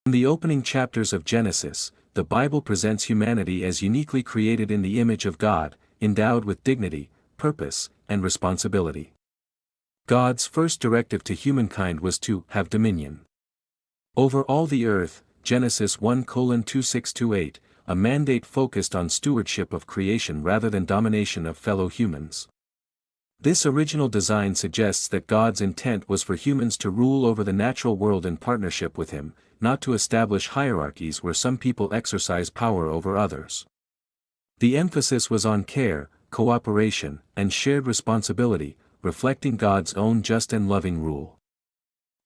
In the opening chapters of Genesis, the Bible presents humanity as uniquely created in the image of God, endowed with dignity, purpose, and responsibility. God's first directive to humankind was to have dominion over all the earth, Genesis 1:2628, a mandate focused on stewardship of creation rather than domination of fellow humans. This original design suggests that God's intent was for humans to rule over the natural world in partnership with Him, not to establish hierarchies where some people exercise power over others. The emphasis was on care, cooperation, and shared responsibility, reflecting God's own just and loving rule.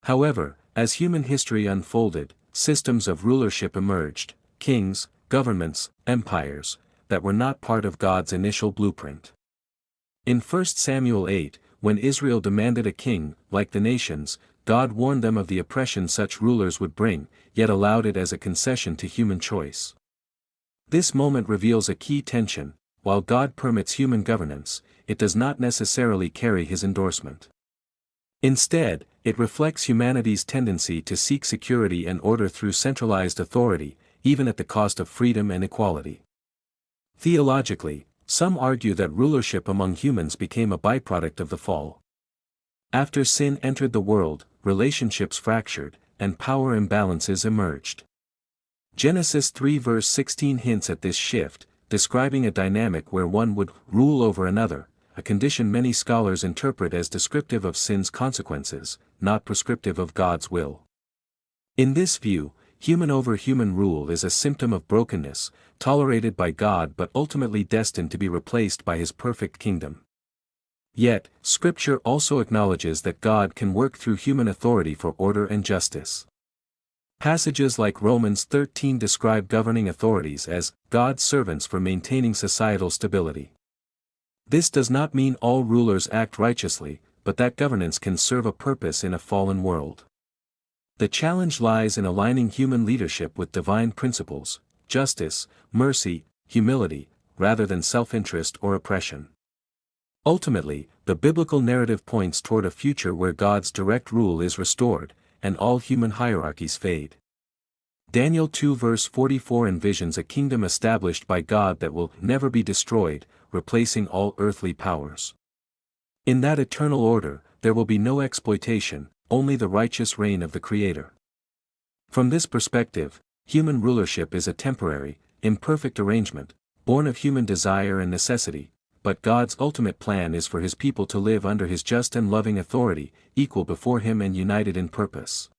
However, as human history unfolded, systems of rulership emerged, kings, governments, empires, that were not part of God's initial blueprint. In 1 Samuel 8, when Israel demanded a king, like the nations, God warned them of the oppression such rulers would bring, yet allowed it as a concession to human choice. This moment reveals a key tension: while God permits human governance, it does not necessarily carry His endorsement. Instead, it reflects humanity's tendency to seek security and order through centralized authority, even at the cost of freedom and equality. Theologically, some argue that rulership among humans became a byproduct of the fall. After sin entered the world, relationships fractured, and power imbalances emerged. Genesis 3 verse 16 hints at this shift, describing a dynamic where one would rule over another, a condition many scholars interpret as descriptive of sin's consequences, not prescriptive of God's will. In this view, human over human rule is a symptom of brokenness, tolerated by God but ultimately destined to be replaced by His perfect kingdom. Yet, Scripture also acknowledges that God can work through human authority for order and justice. Passages like Romans 13 describe governing authorities as God's servants for maintaining societal stability. This does not mean all rulers act righteously, but that governance can serve a purpose in a fallen world. The challenge lies in aligning human leadership with divine principles: justice, mercy, humility, rather than self-interest or oppression. Ultimately, the biblical narrative points toward a future where God's direct rule is restored, and all human hierarchies fade. Daniel 2 verse 44 envisions a kingdom established by God that will never be destroyed, replacing all earthly powers. In that eternal order, there will be no exploitation, only the righteous reign of the Creator. From this perspective, human rulership is a temporary, imperfect arrangement, born of human desire and necessity, but God's ultimate plan is for His people to live under His just and loving authority, equal before Him and united in purpose.